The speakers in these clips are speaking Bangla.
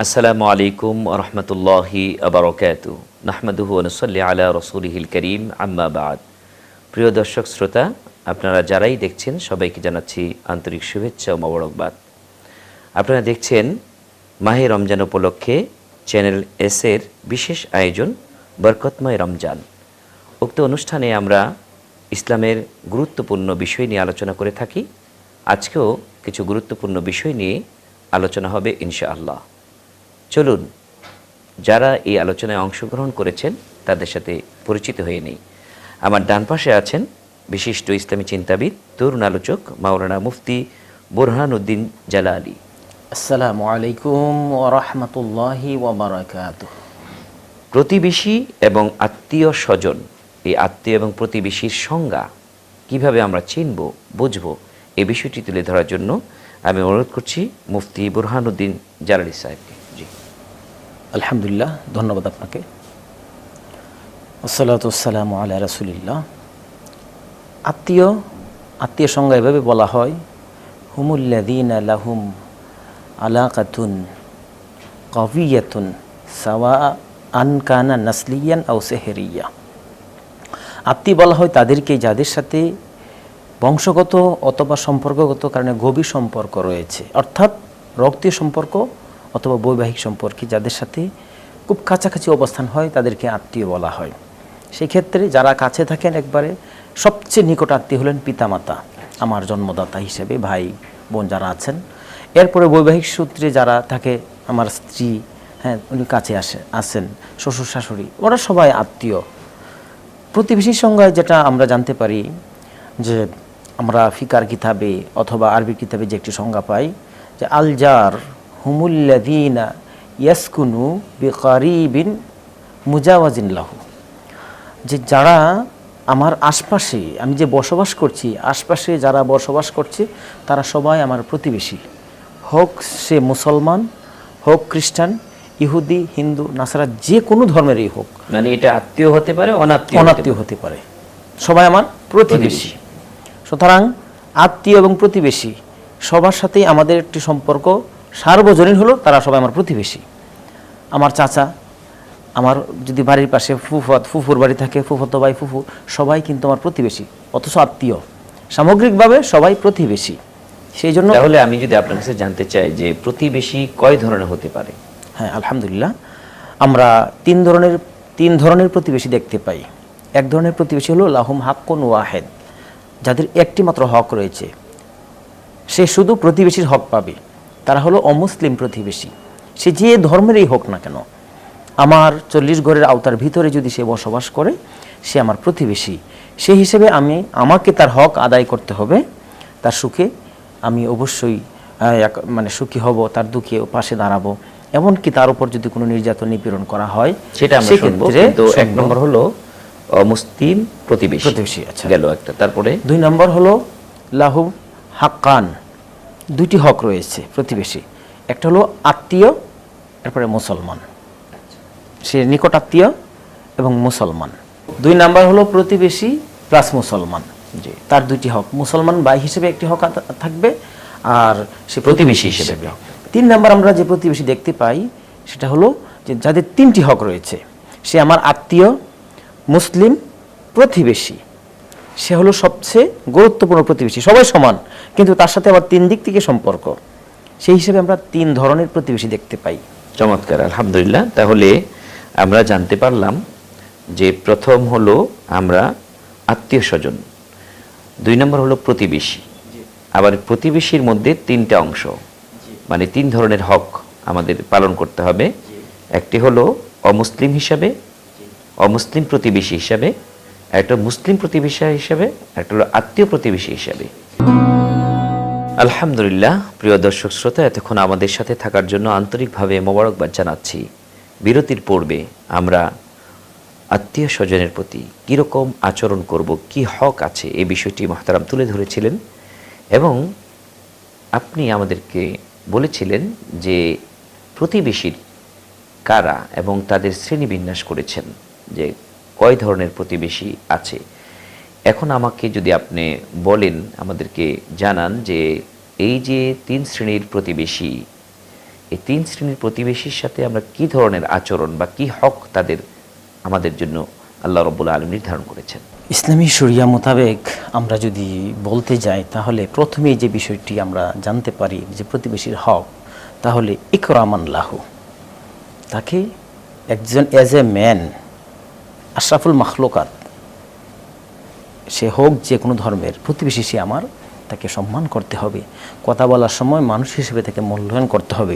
আসসালামু আলাইকুম ওয়া রাহমাতুল্লাহি ওয়া বারাকাতুহু নাহমাদুহু ওয়া নুসাল্লি আলা রাসূলিহিল কারীম আম্মা বা'দ। প্রিয় দর্শক শ্রোতা, আপনারা যারাই দেখছেন সবাইকে জানাচ্ছি আন্তরিক শুভেচ্ছা ও মোবারকবাদ। আপনারা দেখছেন মাহে রমজান উপলক্ষে চ্যানেল এস এর বিশেষ আয়োজন বরকতময় রমজান। উক্ত অনুষ্ঠানে আমরা ইসলামের গুরুত্বপূর্ণ বিষয় নিয়ে আলোচনা করে থাকি। আজকেও কিছু গুরুত্বপূর্ণ বিষয় নিয়ে আলোচনা হবে ইনশাআল্লাহ। চলুন যারা এই আলোচনায় অংশগ্রহণ করেছেন তাদের সাথে পরিচিত হয়ে নেই। আমার ডান পাশে আছেন বিশিষ্ট ইসলামী চিন্তাবিদ, তরুণ আলোচক মাওলানা মুফতি বুরহানুদ্দিন জালালী। আসসালামু আলাইকুম ওয়া রাহমাতুল্লাহি ওয়া বারাকাতুহু। প্রতিবেশী এবং আত্মীয় স্বজন, এই আত্মীয় এবং প্রতিবেশীর সংজ্ঞা কিভাবে আমরা চিনব, বুঝব, এই বিষয়টি তুলে ধরার জন্য আমি অনুরোধ করছি মুফতি বুরহানুদ্দিন জালালী সাহেবকে। জি, আলহামদুলিল্লাহ, ধন্যবাদ আপনাকে। আসসালাতু ওয়াসসালামু আলা রাসূলিল্লাহ। আত্মীয় সংজ্ঞা এভাবে বলা হয়, হুমুল্লাযীনা লাহুম আলাকাতুন কাওয়িয়াতুন সাওয়াআন কানা নাসলিয়ান আও সেহরিয়া। আত্মীয় বলা হয় তাদেরকে যাদের সাথে বংশগত অথবা সম্পর্কগত কারণে গভীর সম্পর্ক রয়েছে, অর্থাৎ রক্তীয় সম্পর্ক অথবা বৈবাহিক সম্পর্কে যাদের সাথে খুব কাছাকাছি অবস্থান হয় তাদেরকে আত্মীয় বলা হয়। সেই ক্ষেত্রে যারা কাছে থাকেন, একবারে সবচেয়ে নিকট আত্মীয় হলেন পিতামাতা, আমার জন্মদাতা হিসেবে ভাই বোন যারা আছেন। এরপরে বৈবাহিক সূত্রে যারা থাকে, আমার স্ত্রী, হ্যাঁ উনি কাছে আসেন, শ্বশুর শাশুড়ি, ওরা সবাই আত্মীয়। প্রতিবেশীর সংজ্ঞায় যেটা আমরা জানতে পারি যে আমরা ফিকার কিতাবে অথবা আরবি কিতাবে যে একটি সংজ্ঞা পাই যে আলজার হুমুল্লাযীনা ইয়াসকুনু বিকারিবিন মুজাওয়াজিন লাহু, যে যারা আমার আশপাশে, আমি যে বসবাস করছি, আশপাশে যারা বসবাস করছে তারা সবাই আমার প্রতিবেশী, হোক সে মুসলমান, হোক খ্রিস্টান, ইহুদি, হিন্দু, নাসারা, যে কোনো ধর্মেরই হোক। মানে এটা আত্মীয় হতে পারে, অনাত্মীয় হতে পারে, সবাই আমার প্রতিবেশী। সুতরাং আত্মীয় এবং প্রতিবেশী সবার সাথেই আমাদের একটি সম্পর্ক সার্বজনীন হলো, তারা সবাই আমার প্রতিবেশী। আমার চাচা, আমার যদি বাড়ির পাশে ফুফুর বাড়ি থাকে, ফুফুতো ভাই, ফুফু, সবাই কিন্তু আমার প্রতিবেশী, অথচ আত্মীয়। সামগ্রিকভাবে সবাই প্রতিবেশী। সেই জন্য তাহলে আমি যদি আপনার কাছে জানতে চাই যে প্রতিবেশী কয় ধরনের হতে পারে? হ্যাঁ, আলহামদুলিল্লাহ, আমরা তিন ধরনের প্রতিবেশী দেখতে পাই। এক ধরনের প্রতিবেশী হলো লাহুম হাক্কুন ওয়াহেদ, যাদের একটি মাত্র হক রয়েছে, সে শুধু প্রতিবেশীর হক পাবে। তারা হলো অমুসলিম প্রতিবেশী, সে যে ধর্মেরই হোক না কেন, আমার 40 গড়ের আওতার ভিতরে যদি সে বসবাস করে, সে আমার প্রতিবেশী। সেই হিসেবে আমাকে তার হক আদায় করতে হবে। তার সুখে আমি অবশ্যই সুখী হব, তার দুঃখে পাশে দাঁড়াবো। এমনকি তার উপর যদি কোনো নির্যাতন নিপীড়ন করা হয় সেটা আমরা শুনবো। কিন্তু এক নম্বর হলো মুসলিম প্রতিবেশী, আচ্ছা গেল একটা। তারপরে 2 নম্বর হলো লাহু হাক্কান, দুইটি হক রয়েছে প্রতিবেশী। একটা হলো আত্মীয়, এরপরে মুসলমান, সে নিকট আত্মীয় এবং মুসলমান। 2 নাম্বার হলো প্রতিবেশী প্লাস মুসলমান, যে তার দুইটি হক, মুসলমান ভাই হিসেবে একটি হক থাকবে আর সে প্রতিবেশী হিসেবে। 3 নাম্বার আমরা যে প্রতিবেশী দেখতে পাই সেটা হলো যে যাদের 3টি হক রয়েছে, সে আমার আত্মীয়, মুসলিম, প্রতিবেশী, সে হলো সবচেয়ে গুরুত্বপূর্ণ প্রতিবেশী। সবাই সমান, কিন্তু তার সাথে আবার 3 দিক থেকে সম্পর্ক। সেই হিসেবে আমরা 3 ধরনের প্রতিবেশী দেখতে পাই। চমৎকার, আলহামদুলিল্লাহ। তাহলে আমরা জানতে পারলাম যে প্রথম হলো আমরা আত্মীয় স্বজন, 2 নম্বর হলো প্রতিবেশী। আবার প্রতিবেশীর মধ্যে 3টা অংশ, মানে 3 ধরনের হক আমাদের পালন করতে হবে। একটি হলো অমুসলিম হিসাবে, অমুসলিম প্রতিবেশী হিসাবে, একটা মুসলিম প্রতিবেশী হিসাবে, একটা হলো আত্মীয় প্রতিবেশী হিসাবে। আলহামদুলিল্লাহ। প্রিয় দর্শক শ্রোতা, এতক্ষণ আমাদের সাথে থাকার জন্য আন্তরিকভাবে মোবারকবাদ জানাচ্ছি। বিরতির পূর্বে আমরা আত্মীয় স্বজনের প্রতি কীরকম আচরণ করব, কি হক আছে, এই বিষয়টি মুহতারাম তুলে ধরেছিলেন এবং আপনি আমাদেরকে বলেছিলেন যে প্রতিবেশীর কারা এবং তাদের শ্রেণীবিন্যাস করেছেন যে কয় ধরনের প্রতিবেশী আছে। এখন আমাকে যদি আপনি বলেন, আমাদেরকে জানান যে এই যে 3 শ্রেণীর প্রতিবেশী, এই 3 শ্রেণীর প্রতিবেশীর সাথে আমরা কি ধরনের আচরণ বা কি হক তাদের আমাদের জন্য আল্লাহ রাব্বুল আলামিন নির্ধারণ করেছেন? ইসলামী শরিয়া মোতাবেক আমরা যদি বলতে যাই তাহলে প্রথমেই যে বিষয়টি আমরা জানতে পারি যে প্রতিবেশীর হক, তাহলে ইকরামান লাহু, তাকে একজন এজ এ ম্যান, আশরাফুল মাখলুকাত, সে হোক যে কোনো ধর্মের প্রতিবেশী, সে আমার, তাকে সম্মান করতে হবে। কথা বলার সময় মানুষ হিসেবে তাকে মূল্যায়ন করতে হবে।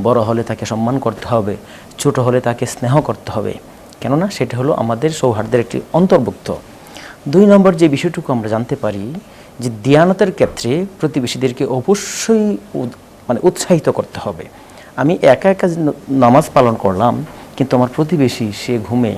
বড় হলে তাকে সম্মান করতে হবে, ছোট হলে তাকে স্নেহ করতে হবে, কেননা সেটা হলো আমাদের সৌহার্দ্যের একটি অন্তর্ভুক্ত। 2 নম্বর যে বিষয়টুকু আমরা জানতে পারি যে দিয়ানতের ক্ষেত্রে প্রতিবেশীদেরকে অবশ্যই উৎসাহিত করতে হবে। আমি একা একা নামাজ পালন করলাম, কিন্তু আমার প্রতিবেশী সে ঘুমে,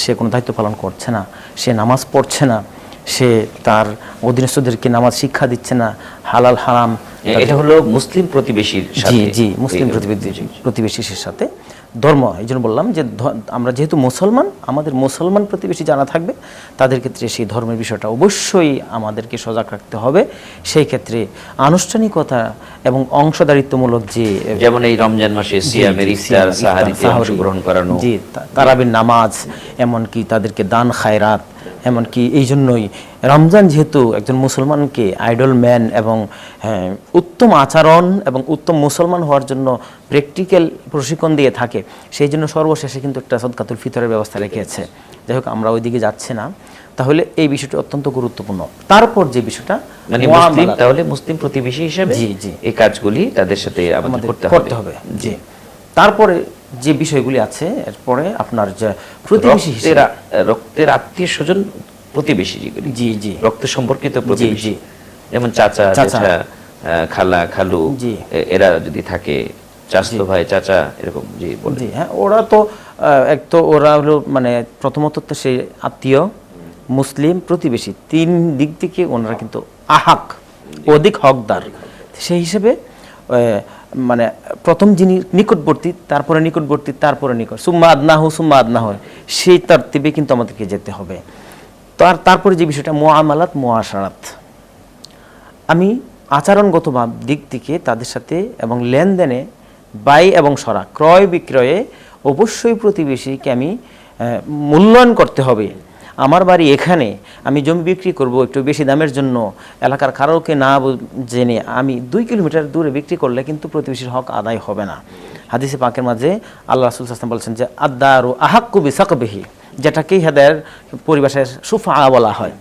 সে কোনো দায়িত্ব পালন করছে না, সে নামাজ পড়ছে না, সে তার অধীনস্থদেরকে নামাজ শিক্ষা দিচ্ছে না, হালাল হারাম, এটা হলো মুসলিম প্রতিবেশীর সাথে। জি, মুসলিম প্রতিবেশীর সাথে ধর্ম। এই জন্য বললাম যে আমরা যেহেতু মুসলমান, আমাদের মুসলমান প্রতিবেশী যারা থাকবে তাদের ক্ষেত্রে সেই ধর্মের বিষয়টা অবশ্যই আমাদেরকে সজাগ রাখতে হবে। সেই ক্ষেত্রে আনুষ্ঠানিকতা এবং অংশদারিত্বমূলক, যে যেমন এই রমজান মাসে সিয়ামের ইফতার সাহারিতে অংশগ্রহণ করানো, জি, তারাবির নামাজ, এমনকি তাদেরকে দান খায়রাত, এমনকি এই জন্যই রমজান যেহেতু একজন মুসলমানকে আইডল ম্যান এবং উত্তম আচরণ এবং উত্তম মুসলমান হওয়ার জন্য প্র্যাকটিক্যাল প্রশিক্ষণ দিয়ে থাকে, সেই জন্য সর্বশেষে কিন্তু একটা সদকাতুল ফিতরের ব্যবস্থা রেখেছে। যাই হোক, আমরা ওইদিকে যাচ্ছি না। তাহলে এই বিষয়টি অত্যন্ত গুরুত্বপূর্ণ। তারপর যে বিষয়টা, তাহলে মুসলিম প্রতিবেশী হিসেবে এই কাজগুলি তাদের সাথে আমাদের করতে হবে। জি, তারপরে যে বিষয়গুলি আছে, এরপরে আপনার যে প্রতিবেশী হিসেবে রক্তের আত্মীয় স্বজন প্রতিবেশী, যেগুলি জি জি রক্ত সম্পর্কিত প্রতিবেশী, যেমন চাচা, খালা, খালু, এরা যদি থাকে, চাচতো ভাই, চাচা, এরকম। জি, জি, হ্যাঁ, ওরা তো ওরা হলো প্রথমত তো সেই আত্মীয়, মুসলিম, প্রতিবেশী, 3 দিক থেকে ওনারা কিন্তু আহাক, অধিক হকদার। সেই হিসেবে প্রথম যিনি নিকটবর্তী, তারপরে নিকটবর্তী, তারপরে নিকট, সুম্মা আদনাহু, সেই তারতিবে কিন্তু আমাদেরকে যেতে হবে। তারপরে যে বিষয়টা মুআমালাত, মুআশারাত, আমি আচরণগত দিক থেকে তাদের সাথে এবং লেনদেনে, বাই এবং সরা, ক্রয় বিক্রয়ে অবশ্যই প্রতিবেশীকে আমি মূল্যায়ন করতে হবে। আমার বাড়ি এখানে, আমি জমি বিক্রি করব একটু বেশি দামের জন্য, এলাকার কারোকে না জেনে আমি 2 কিলোমিটার দূরে বিক্রি করলে কিন্তু প্রতিবেশীর হক আদায় হবে না। হাদিসে পাকের মাঝে আল্লাহ রাসূল সাল্লাল্লাহু আলাইহি ওয়াসাল্লাম বলেছেন যে আদ-দারু আহাক্কু বিসাকবিহি, যেটাকেই হেদায়ের পরিভাষায় সুফা বলা হয়।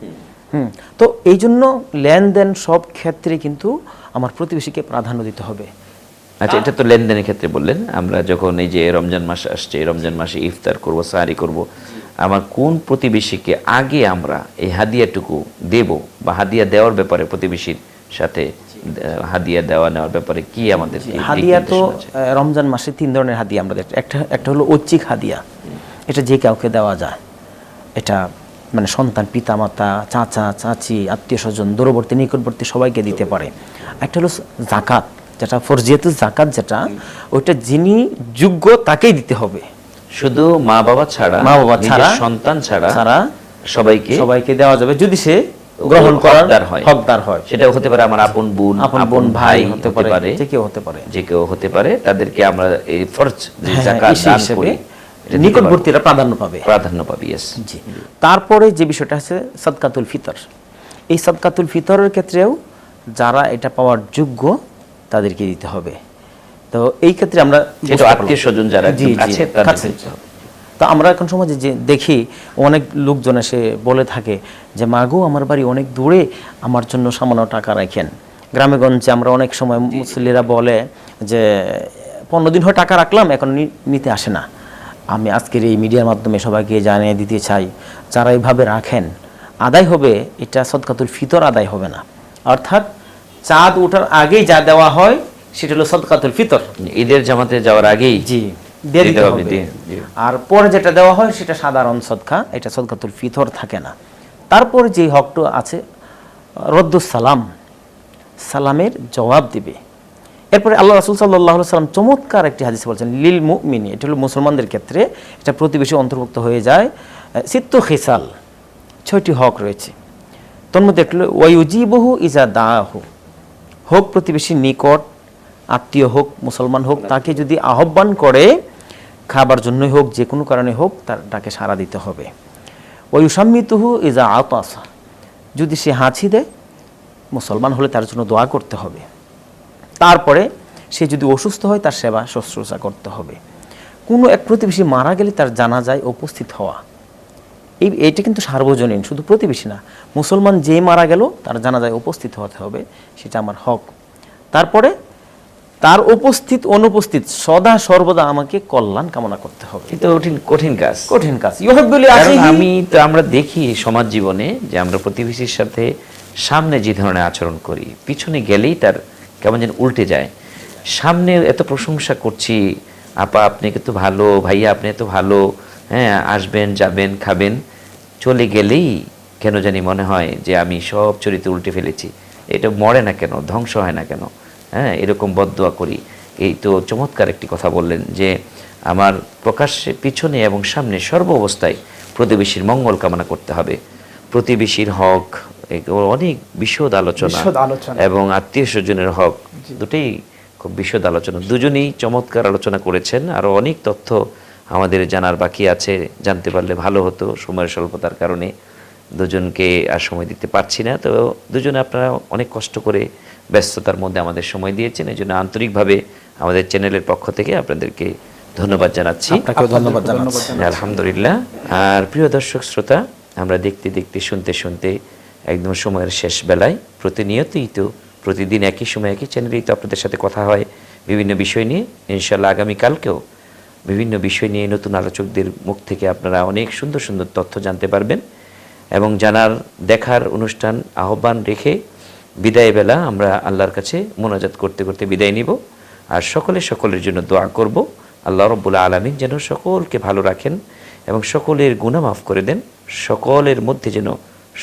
তো এই জন্য লেনদেন সব ক্ষেত্রে কিন্তু আমার প্রতিবেশীকে প্রাধান্য দিতে হবে। আচ্ছা, এটা তো লেনদেনের ক্ষেত্রে বললেন। আমরা যখন এই যে রমজান মাস আসছে, রমজান মাসে ইফতার করব, সাহারি করব, আমার কোন প্রতিবেশীকে আগে আমরা এই হাদিয়াটুকু দেব, বা হাদিয়া দেওয়ার ব্যাপারে প্রতিবেশীর সাথে হাদিয়া দেওয়া নেওয়ার ব্যাপারে কি আমাদের? হাদিয়া তো রমজান মাসে 3 ধরনের হাদিয়া আমরা দেখি। একটা হলো ঐচ্ছিক হাদিয়া, এটা যে কাউকে দেওয়া যায়, এটা সন্তান, পিতামাতা, চাচা, চাচি, আত্মীয় স্বজন, দূরবর্তী, নিকটবর্তী সবাইকে দিতে পারে। একটা হলো যাকাত, যেটা ফরজিয়াতুল যাকাত, যেটা ওইটা যিনি যোগ্য তাকেই দিতে হবে। শুধু মা বাবা ছাড়া, সন্তান ছাড়া সবাইকে দেওয়া যাবে, যদি সে গ্রহণ করার হকদার হয়। সেটা হতে পারে আমার আপন বোন, ভাই হতে পারে, যে কেউ হতে পারে। তাদেরকে আমরা এই ফরজ যাকাত দান করি, নিকটবর্তীরা প্রাধান্য পাবে। ইয়েস। জি। তারপরে যে বিষয়টা আছে সাদকাতুল ফিতর, এই সাদকাতুল ফিতরের ক্ষেত্রেও যারা এটা পাওয়ার যোগ্য তাদেরকে দিতে হবে। তো এই ক্ষেত্রে আমরা আত্মীয় স্বজন যারা আছে তাদের। তো আমরা এখন সমাজে যে দেখি, অনেক লোকজন এসে বলে থাকে যে মাগো, আমার বাড়ি অনেক দূরে, আমার জন্য সামান্য টাকা রাখেন। গ্রামে গঞ্জে আমরা অনেক সময় মুসল্লিরা বলে যে 15 দিন হয় টাকা রাখলাম, এখন নিতে আসে না। আমি আজকের এই মিডিয়ার মাধ্যমে সবাইকে জানিয়ে দিতে চাই, যারা এইভাবে রাখেন, আদায় হবে, এটা সদকাতুল ফিতর আদায় হবে না। অর্থাৎ চাঁদ ওঠার আগেই যা দেওয়া হয় সেটা হলো সদকাতুল ফিতর, ঈদের জামাতে যাওয়ার আগেই দিয়ে দিতে হবে। আর পরে যেটা দেওয়া হয় সেটা সাধারণ সদকা, এটা সদকাতুল ফিতর থাকে না। তারপরে যে হকটা আছে রদ্দুস সালাম, সালামের জবাব দিবে। এরপরে আল্লাহ রাসূল সাল্লাল্লাহু আলাইহি ওয়াসাল্লাম চমৎকার একটি হাদিসে বলেছেন, লিল মুমিনি, এটা হলো মুসলমানদের ক্ষেত্রে, এটা প্রতিবেশী অন্তর্ভুক্ত হয়ে যায়। সিত্তু খিসাল, 6টি হক রয়েছে। তোর মধ্যে একটা হলো ওয়ায়ুজিবহু ইজা দাআহু, হোক প্রতিবেশীর নিকট, আত্মীয় হোক, মুসলমান হোক, তাকে যদি আহ্বান করে, খাবার জন্যই হোক, যে কোনো কারণে হোক, তাকে সাড়া দিতে হবে। ওয়ুসাম্মিতুহু ইজা আতাসা, যদি সে হাঁচি দেয়, মুসলমান হলে তার জন্য দোয়া করতে হবে। তারপরে সে যদি অসুস্থ হয়, তার সেবা শুশ্রূষা করতে হবে। কোনো এক প্রতিবেশী মারা গেলে তার জানাজায় উপস্থিত হওয়া, এইটা কিন্তু সার্বজনীন, শুধু প্রতিবেশী না, মুসলমান যে মারা গেল তার জানাজায় উপস্থিত হতে হবে, সেটা আমার হক। তারপরে তার উপস্থিত অনুপস্থিত সদা সর্বদা আমাকে কল্যাণ কামনা করতে হবে। এটা কঠিন কাজ, কঠিন কাজ। আমরা দেখি সমাজ জীবনে যে আমরা প্রতিবেশীর সাথে সামনে যে ধরনের আচরণ করি, পিছনে গেলেই তার কেমন যেন উল্টে যায়। সামনে এত প্রশংসা করছি, আপা আপনি কিন্তু ভালো, ভাইয়া আপনি এত ভালো, হ্যাঁ আসবেন যাবেন খাবেন, চলে গেলেই কেন জানি মনে হয় যে আমি সব চরিত্র উল্টে ফেলেছি, এটা মরে না কেন, ধ্বংস হয় না কেন, হ্যাঁ এরকম বদদোয়া করি। এই তো চমৎকার একটি কথা বললেন যে আমার প্রকাশ্যে, পিছনে এবং সামনে সর্ব অবস্থায় প্রতিবেশীর মঙ্গল কামনা করতে হবে। প্রতিবেশীর হক অনেক বিশদ আলোচনা এবং আত্মীয় স্বজনের হক দুটোই খুব বিশদ আলোচনা, দুজনেই চমৎকার আলোচনা করেছেন। আরও অনেক তথ্য আমাদের জানার বাকি আছে, জানতে পারলে ভালো হতো, সময়ের স্বল্পতার কারণে দুজনকে আর সময় দিতে পারছি না। তো দুজনে আপনারা অনেক কষ্ট করে ব্যস্ততার মধ্যে আমাদের সময় দিয়েছেন, এই জন্য আন্তরিকভাবে আমাদের চ্যানেলের পক্ষ থেকে আপনাদেরকে ধন্যবাদ জানাচ্ছি। ধন্যবাদ জানাচ্ছি। আলহামদুলিল্লাহ। আর প্রিয় দর্শক শ্রোতা, আমরা দেখতে দেখতে শুনতে শুনতে একদম সময়ের শেষ বেলায়, প্রতিনিয়তই তো প্রতিদিন একই সময় একই চ্যানেলেই তো আপনাদের সাথে কথা হয় বিভিন্ন বিষয় নিয়ে। ইনশাআল্লাহ আগামীকালকেও বিভিন্ন বিষয় নিয়ে নতুন আলোচকদের মুখ থেকে আপনারা অনেক সুন্দর সুন্দর তথ্য জানতে পারবেন। এবং জানার দেখার অনুষ্ঠান আহ্বান রেখে বিদায় বেলা আমরা আল্লাহর কাছে মোনাজাত করতে করতে বিদায় নিব। আর সকলের জন্য দোয়া করব, আল্লাহ রাব্বুল আলামিন যেন সকলকে ভালো রাখেন এবং সকলের গুনাহ মাফ করে দেন, সকলের মধ্যে যেন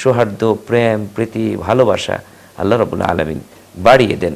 সৌহার্দ্য, প্রেম, প্রীতি, ভালোবাসা আল্লাহ রাব্বুল আলামিন বাড়িয়ে দেন।